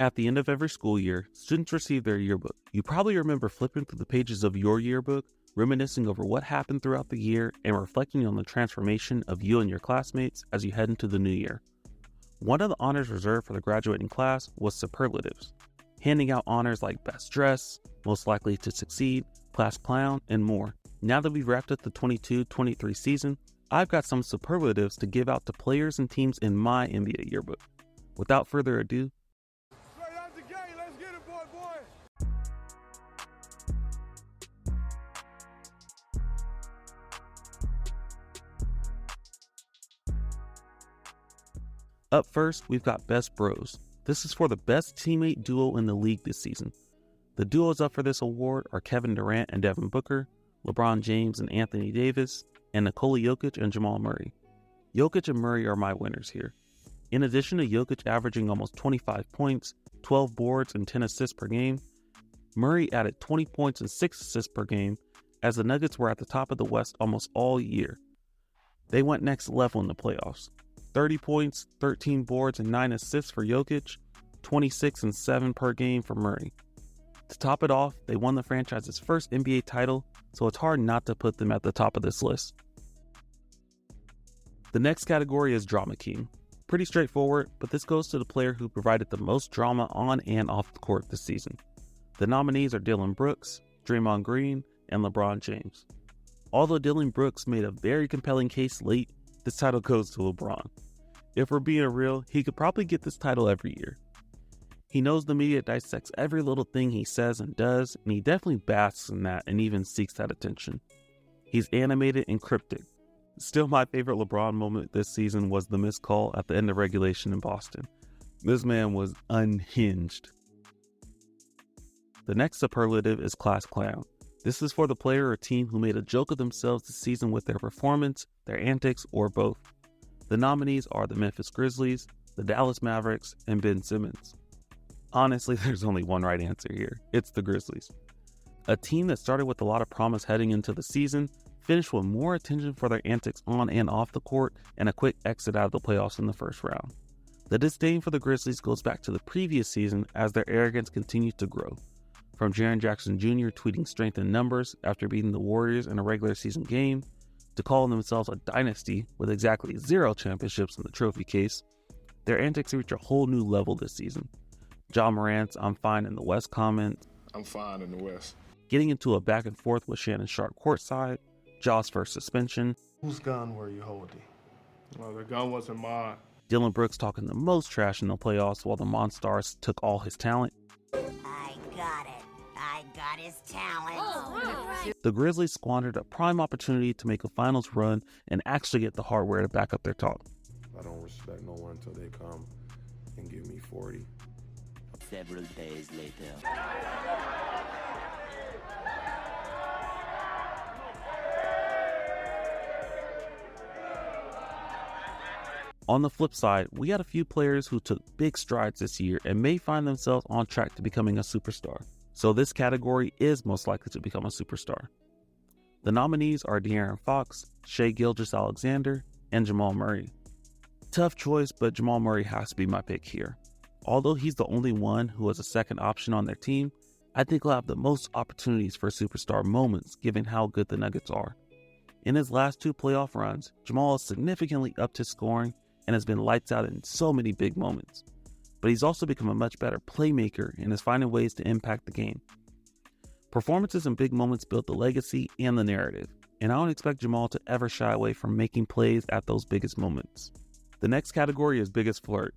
At the end of every school year, students receive their yearbook. You probably remember flipping through the pages of your yearbook, reminiscing over what happened throughout the year, and reflecting on the transformation of you and your classmates as you head into the new year. One of the honors reserved for the graduating class was Superlatives, handing out honors like Best Dress, Most Likely to Succeed, Class Clown, and more. Now that we've wrapped up the 22-23 season, I've got some superlatives to give out to players and teams in my NBA yearbook. Without further ado, straight out the gate, let's get it, boy. up first, we've got Best Bros. This is for the best teammate duo in the league this season. The duos up for this award are Kevin Durant and Devin Booker, LeBron James and Anthony Davis, and Nikola Jokic and Jamal Murray. Jokic and Murray are my winners here. In addition to Jokic averaging almost 25 points, 12 boards, and 10 assists per game, Murray added 20 points and 6 assists per game as the Nuggets were at the top of the West almost all year. They went next level in the playoffs. 30 points, 13 boards, and 9 assists for Jokic, 26 and 7 per game for Murray. To top it off, they won the franchise's first NBA title, so it's hard not to put them at the top of this list. The next category is Drama King. Pretty straightforward, but this goes to the player who provided the most drama on and off the court this season. The nominees are Dillon Brooks, Draymond Green, and LeBron James. Although Dillon Brooks made a very compelling case late, this title goes to LeBron. If we're being real, he could probably get this title every year. He knows the media dissects every little thing he says and does, and he definitely basks in that and even seeks that attention. He's animated and cryptic. Still, my favorite LeBron moment this season was the missed call at the end of regulation in Boston. This man was unhinged. The next superlative is Class Clown. This is for the player or team who made a joke of themselves this season with their performance, their antics, or both. The nominees are the Memphis Grizzlies, the Dallas Mavericks, and Ben Simmons. Honestly, there's only one right answer here. It's the Grizzlies. A team that started with a lot of promise heading into the season, finished with more attention for their antics on and off the court, and a quick exit out of the playoffs in the first round. The disdain for the Grizzlies goes back to the previous season as their arrogance continued to grow. From Jaren Jackson Jr. tweeting strength in numbers after beating the Warriors in a regular season game, to calling themselves a dynasty with exactly 0 championships in the trophy case, their antics reach a whole new level this season. Ja Morant's "I'm fine in the West" comment, I'm fine in the West. getting into a back and forth with Shannon Sharp courtside, Ja's first suspension, Whose gun were you holding? Well, the gun wasn't mine. Dillon Brooks talking the most trash in the playoffs while the Monstars took all his talent. I got it. I got his talent. The Grizzlies squandered a prime opportunity to make a finals run and actually get the hardware to back up their talk. I don't respect no one until they come and give me 40. Several days later. On the flip side, we had a few players who took big strides this year and may find themselves on track to becoming a superstar. So this category is most likely to become a superstar. The nominees are De'Aaron Fox, Shai Gilgeous-Alexander, and Jamal Murray. Tough choice, but Jamal Murray has to be my pick here. Although he's the only one who has a second option on their team, I think he'll have the most opportunities for superstar moments given how good the Nuggets are. In his last 2 playoff runs, Jamal has significantly upped his scoring and has been lights out in so many big moments. But he's also become a much better playmaker and is finding ways to impact the game. Performances in big moments build the legacy and the narrative, and I don't expect Jamal to ever shy away from making plays at those biggest moments. The next category is Biggest Flirt.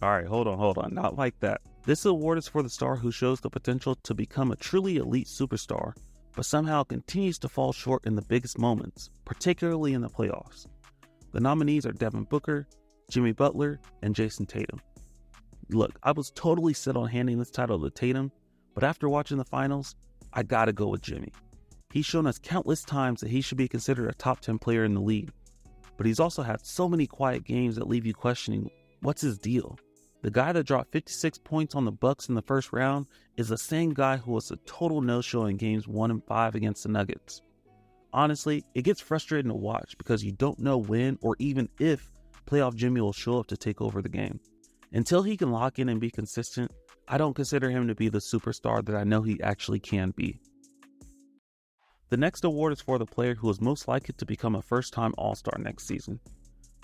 Alright, hold on, not like that. This award is for the star who shows the potential to become a truly elite superstar, but somehow continues to fall short in the biggest moments, particularly in the playoffs. The nominees are Devin Booker, Jimmy Butler, and Jason Tatum. Look, I was totally set on handing this title to Tatum, but after watching the finals, I gotta go with Jimmy. He's shown us countless times that he should be considered a top 10 player in the league, but he's also had so many quiet games that leave you questioning, what's his deal? The guy that dropped 56 points on the Bucks in the first round is the same guy who was a total no-show in games 1 and 5 against the Nuggets. Honestly, it gets frustrating to watch because you don't know when or even if playoff Jimmy will show up to take over the game. Until he can lock in and be consistent, I don't consider him to be the superstar that I know he actually can be. The next award is for the player who is most likely to become a first-time All-Star next season.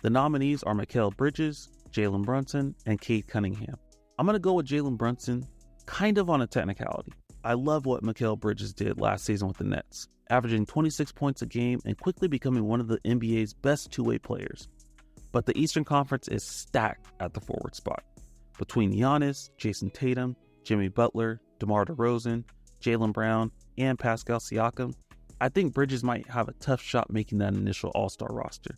The nominees are Mikal Bridges, Jalen Brunson, and Cade Cunningham. I'm going to go with Jalen Brunson, kind of on a technicality. I love what Mikal Bridges did last season with the Nets, averaging 26 points a game and quickly becoming one of the NBA's best two-way players. But the Eastern Conference is stacked at the forward spot. Between Giannis, Jason Tatum, Jimmy Butler, DeMar DeRozan, Jaylen Brown, and Pascal Siakam, I think Bridges might have a tough shot making that initial All-Star roster.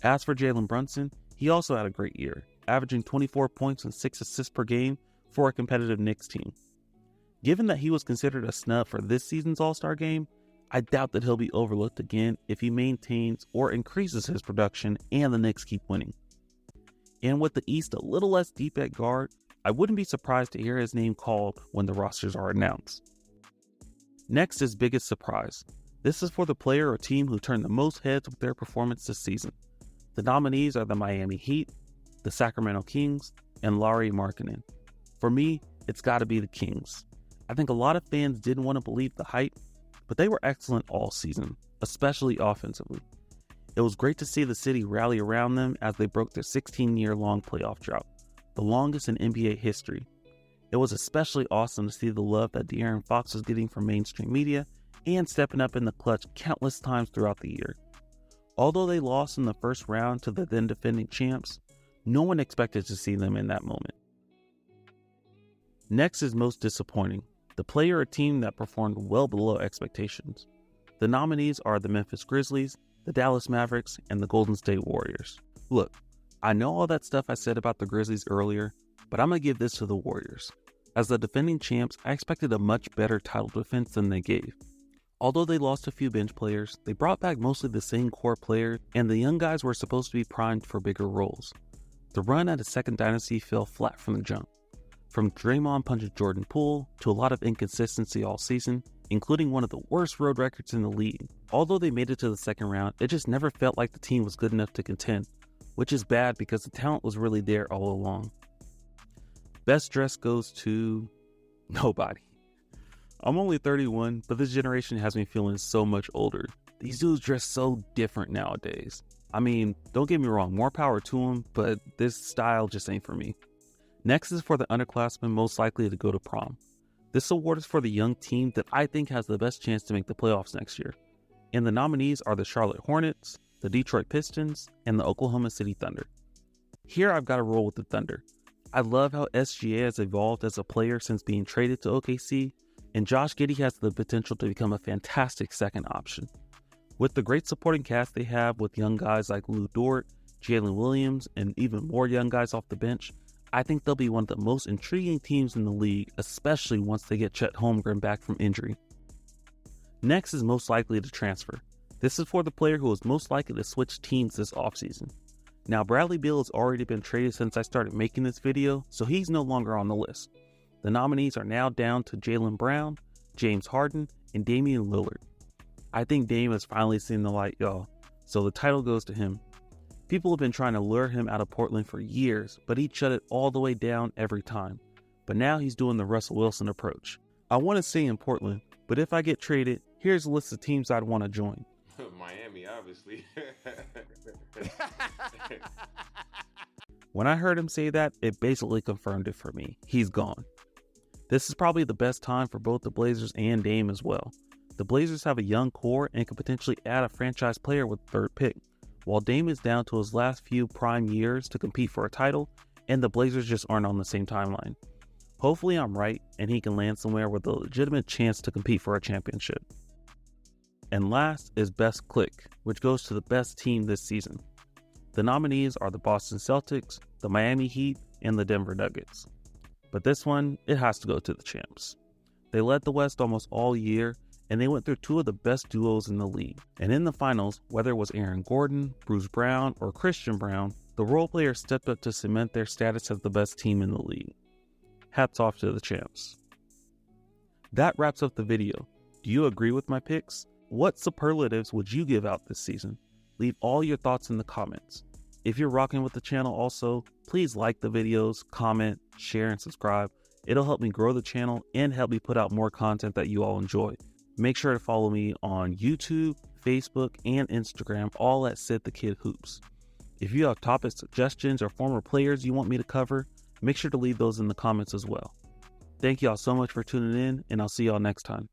As for Jalen Brunson, he also had a great year, averaging 24 points and 6 assists per game for a competitive Knicks team. Given that he was considered a snub for this season's All-Star game, I doubt that he'll be overlooked again if he maintains or increases his production and the Knicks keep winning. And with the East a little less deep at guard, I wouldn't be surprised to hear his name called when the rosters are announced. Next is biggest surprise. This is for the player or team who turned the most heads with their performance this season. The nominees are the Miami Heat, the Sacramento Kings, and Lauri Markkanen. For me, it's got to be the Kings. I think a lot of fans didn't want to believe the hype, but they were excellent all season, especially offensively. It was great to see the city rally around them as they broke their 16-year-long playoff drought, the longest in NBA history. It was especially awesome to see the love that De'Aaron Fox was getting from mainstream media and stepping up in the clutch countless times throughout the year. Although they lost in the first round to the then defending champs, no one expected to see them in that moment. Next is most disappointing, the player or team that performed well below expectations. The nominees are the Memphis Grizzlies, the Dallas Mavericks, and the Golden State Warriors. Look, I know all that stuff I said about the Grizzlies earlier, but I'm going to give this to the Warriors. As the defending champs, I expected a much better title defense than they gave. Although they lost a few bench players, they brought back mostly the same core players, and the young guys were supposed to be primed for bigger roles. The run at a second dynasty fell flat from the jump. From Draymond punching Jordan Poole to a lot of inconsistency all season, including one of the worst road records in the league. Although they made it to the second round, it just never felt like the team was good enough to contend, which is bad because the talent was really there all along. Best dress goes to nobody. I'm only 31, but this generation has me feeling so much older. These dudes dress so different nowadays. I mean, don't get me wrong, more power to them, but this style just ain't for me. Next is for the underclassmen most likely to go to prom. This award is for the young team that I think has the best chance to make the playoffs next year. And the nominees are the Charlotte Hornets, the Detroit Pistons, and the Oklahoma City Thunder. Here I've got to roll with the Thunder. I love how SGA has evolved as a player since being traded to OKC, and Josh Giddey has the potential to become a fantastic second option. With the great supporting cast they have with young guys like Lou Dort, Jalen Williams, and even more young guys off the bench, I think they'll be one of the most intriguing teams in the league, especially once they get Chet Holmgren back from injury. Next is most likely to transfer. This is for the player who is most likely to switch teams this offseason. Now, Bradley Beal has already been traded since I started making this video, so he's no longer on the list. The nominees are now down to Jaylen Brown, James Harden, and Damian Lillard. I think Dame has finally seen the light, y'all, so the title goes to him. People have been trying to lure him out of Portland for years, but he'd shut it all the way down every time. But now he's doing the Russell Wilson approach. I want to stay in Portland, but if I get traded, here's a list of teams I'd want to join. Miami, obviously. When I heard him say that, it basically confirmed it for me. He's gone. This is probably the best time for both the Blazers and Dame as well. The Blazers have a young core and could potentially add a franchise player with the third pick, while Dame is down to his last few prime years to compete for a title, and the Blazers just aren't on the same timeline. Hopefully I'm right, and he can land somewhere with a legitimate chance to compete for a championship. And last is Best Click, which goes to the best team this season. The nominees are the Boston Celtics, the Miami Heat, and the Denver Nuggets. But this one, it has to go to the champs. They led the West almost all year, and they went through two of the best duos in the league. And in the finals, whether it was Aaron Gordon, Bruce Brown, or Christian Brown, the role players stepped up to cement their status as the best team in the league. Hats off to the champs. That wraps up the video. Do you agree with my picks? What superlatives would you give out this season? Leave all your thoughts in the comments. If you're rocking with the channel also, please like the videos, comment, share, and subscribe. It'll help me grow the channel and help me put out more content that you all enjoy. Make sure to follow me on YouTube, Facebook, and Instagram, all at Sid the Kid Hoops. If you have topic suggestions or former players you want me to cover, make sure to leave those in the comments as well. Thank y'all so much for tuning in, and I'll see y'all next time.